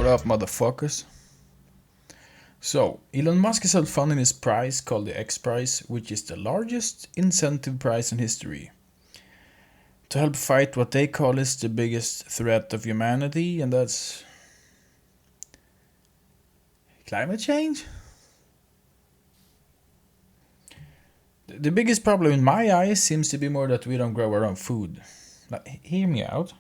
What up, motherfuckers? So, Elon Musk is funding this prize called the XPRIZE, which is the largest incentive prize in history, to help fight what they call is the biggest threat of humanity, and that's climate change? The biggest problem in my eyes seems to be more that we don't grow our own food. Like, hear me out.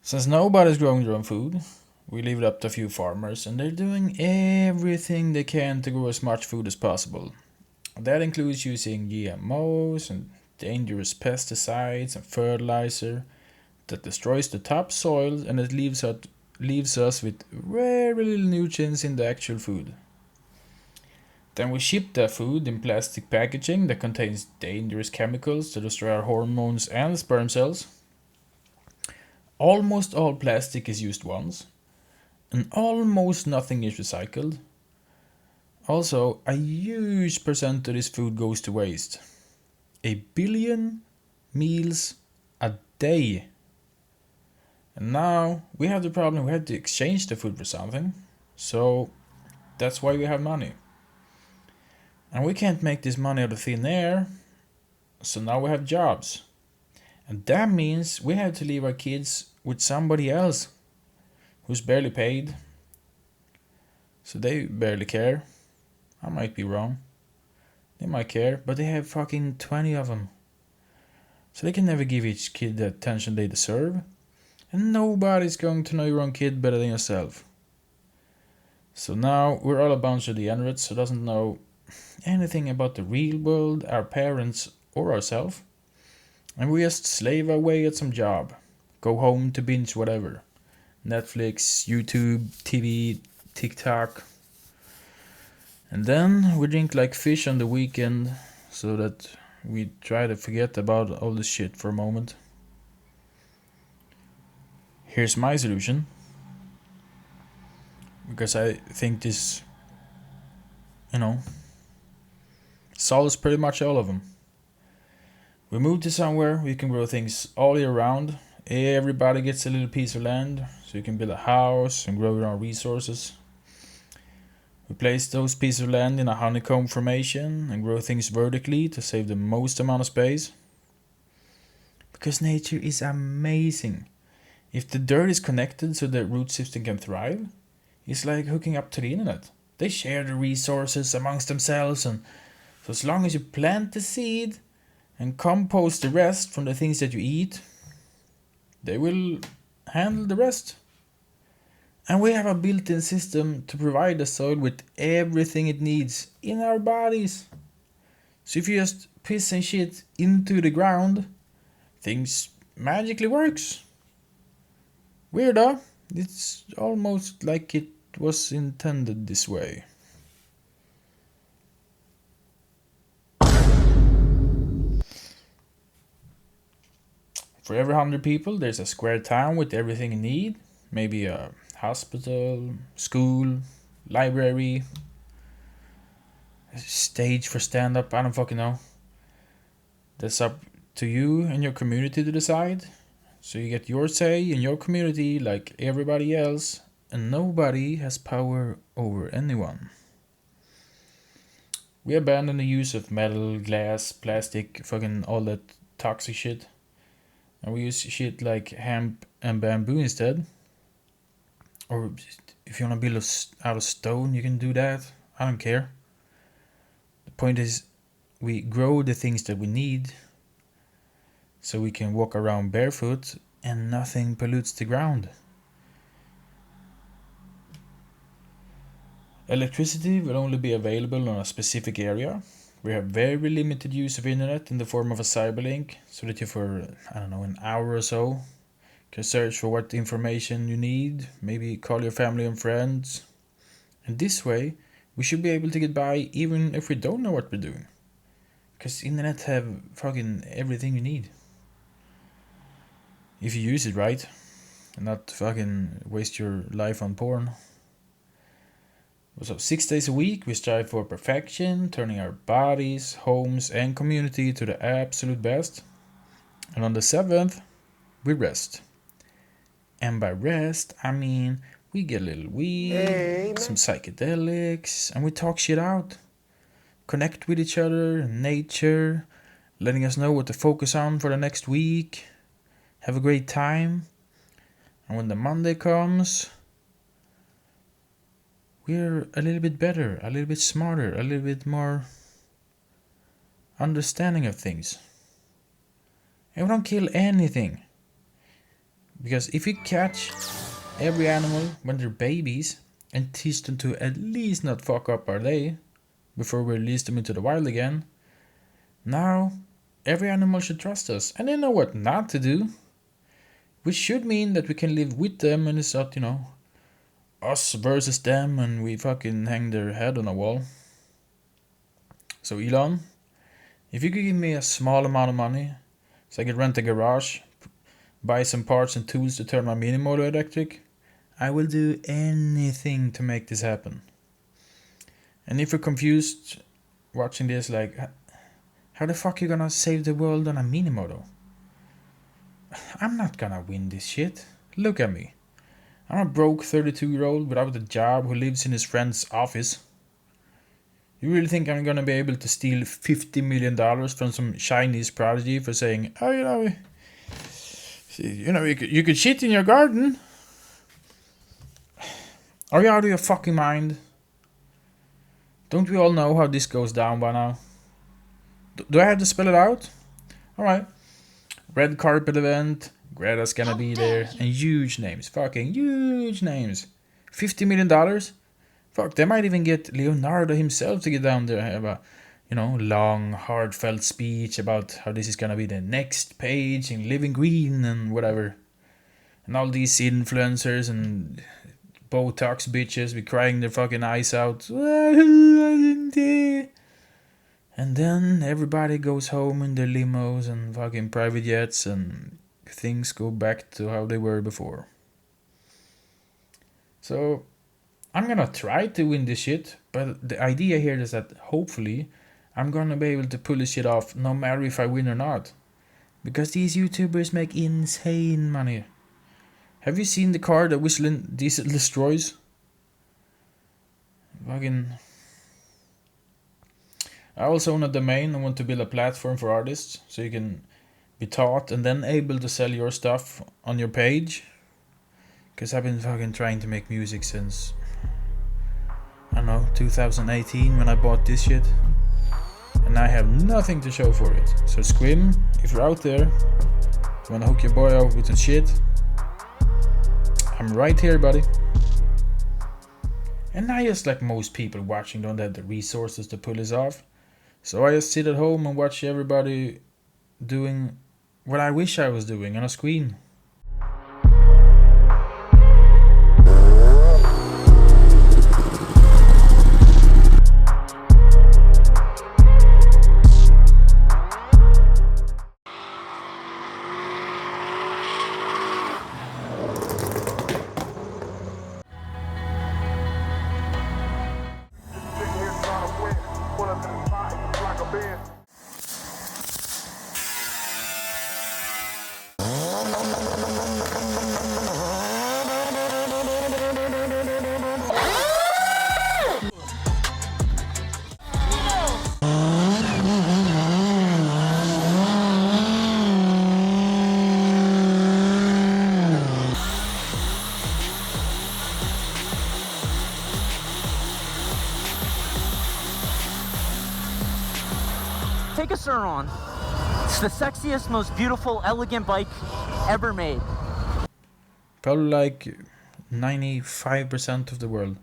Since nobody's growing their own food, we leave it up to a few farmers, and they're doing everything they can to grow as much food as possible. That includes using GMOs and dangerous pesticides and fertilizer that destroys the topsoil, and it leaves us with very little nutrients in the actual food. Then we ship that food in plastic packaging that contains dangerous chemicals to destroy our hormones and sperm cells. Almost all plastic is used once, and almost nothing is recycled. Also, a huge percent of this food goes to waste. 1 billion meals a day. And now we have the problem, we have to exchange the food for something. So that's why we have money. And we can't make this money out of thin air. So now we have jobs. And that means we have to leave our kids with somebody else who's barely paid. So they barely care. I might be wrong. They might care, but they have fucking 20 of them. So they can never give each kid the attention they deserve. And nobody's going to know your own kid better than yourself. So now we're all a bunch of degenerates who doesn't know anything about the real world, our parents, or ourselves. And we just slave away at some job. Go home to binge whatever. Netflix, YouTube, TV, TikTok. And then we drink like fish on the weekend so that we try to forget about all this shit for a moment. Here's my solution. Because I think this, solves pretty much all of them. We move to somewhere we can grow things all year round. Everybody gets a little piece of land, so you can build a house and grow your own resources. We place those pieces of land in a honeycomb formation and grow things vertically to save the most amount of space. Because nature is amazing. If the dirt is connected so the root system can thrive, it's like hooking up to the internet. They share the resources amongst themselves, and so as long as you plant the seed and compost the rest from the things that you eat, they will handle the rest. And we have a built-in system to provide the soil with everything it needs in our bodies. So if you just piss and shit into the ground, things magically works. Weird, huh? It's almost like it was intended this way. For every 100 people, there's a square town with everything you need. Maybe a hospital, school, library, a stage for stand-up, I don't fucking know. That's up to you and your community to decide. So you get your say in your community like everybody else, and nobody has power over anyone. We abandon the use of metal, glass, plastic, fucking all that toxic shit. And we use shit like hemp and bamboo instead. Or if you want to build out of stone, you can do that. I don't care. The point is, we grow the things that we need so we can walk around barefoot and nothing pollutes the ground. Electricity will only be available on a specific area. We have very limited use of internet in the form of a cyberlink, so that you for, an hour or so can search for what information you need, maybe call your family and friends. And this way, we should be able to get by even if we don't know what we're doing. Because internet have fucking everything you need. If you use it right, and not fucking waste your life on porn. So 6 days a week, we strive for perfection, turning our bodies, homes, and community to the absolute best. And on the 7th, we rest. And by rest, I mean we get a little weed, some psychedelics, and we talk shit out. Connect with each other and nature, letting us know what to focus on for the next week. Have a great time. And when the Monday comes, we're a little bit better, a little bit smarter, a little bit more understanding of things. And we don't kill anything. Because if we catch every animal when they're babies and teach them to at least not fuck up our day before we release them into the wild again, now every animal should trust us and they know what not to do. Which should mean that we can live with them and it's not, us versus them and we fucking hang their head on a wall. So Elon, if you could give me a small amount of money so I could rent a garage, buy some parts and tools to turn my mini motor electric, I will do anything to make this happen. And if you're confused watching this, like, how the fuck are you gonna save the world on a mini motor? I'm not gonna win this shit. Look at me. I'm a broke 32-year-old without a job who lives in his friend's office. You really think I'm gonna be able to steal $50 million from some Chinese prodigy for saying, oh, you could shit in your garden? Are you out of your fucking mind? Don't we all know how this goes down by now? Do I have to spell it out? Alright. Red carpet event, Greta's gonna be there, and huge names, fucking huge names. $50 million? Fuck, they might even get Leonardo himself to get down there and have a, long, heartfelt speech about how this is gonna be the next page in Living Green and whatever. And all these influencers and Botox bitches be crying their fucking eyes out. And then everybody goes home in their limos and fucking private jets and things go back to how they were before. So, I'm gonna try to win this shit, but the idea here is that hopefully I'm gonna be able to pull this shit off no matter if I win or not. Because these YouTubers make insane money. Have you seen the car that Whistling Diesel destroys? Fucking... I also own a domain and want to build a platform for artists so you can be taught and then able to sell your stuff on your page. Because I've been fucking trying to make music since, 2018 when I bought this shit. And I have nothing to show for it. So Squim, if you're out there, you wanna hook your boy up with some shit, I'm right here, buddy. And I just like most people watching don't have the resources to pull this off. So I just sit at home and watch everybody doing what I wish I was doing on a screen. Take a Sur-Ron. It's the sexiest, most beautiful, elegant bike ever made. Probably like 95% of the world.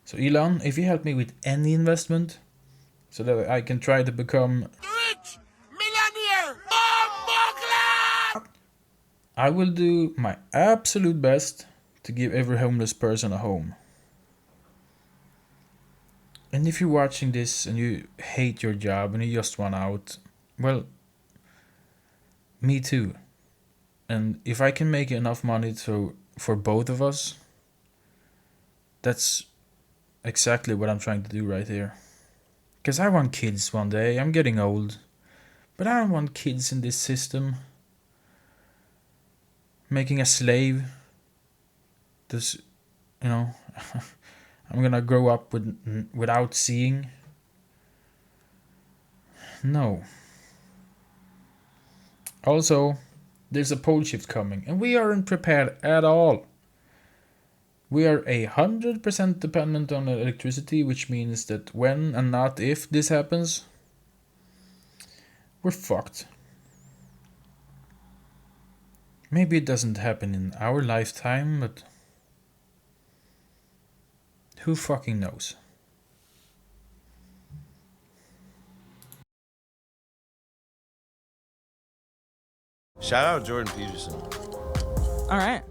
So Elon, if you help me with any investment so that I can try to become rich millionaire, I will do my absolute best to give every homeless person a home. And if you're watching this and you hate your job and you just want out, well, me too. And if I can make enough money for both of us, that's exactly what I'm trying to do right here. Because I want kids one day. I'm getting old. But I don't want kids in this system. making a slave. This, you know, I'm gonna grow up without seeing. No. Also, there's a pole shift coming, and we aren't prepared at all. We are 100% dependent on electricity, which means that when and not if this happens, we're fucked. Maybe it doesn't happen in our lifetime, but who fucking knows? Shout out Jordan Peterson. All right.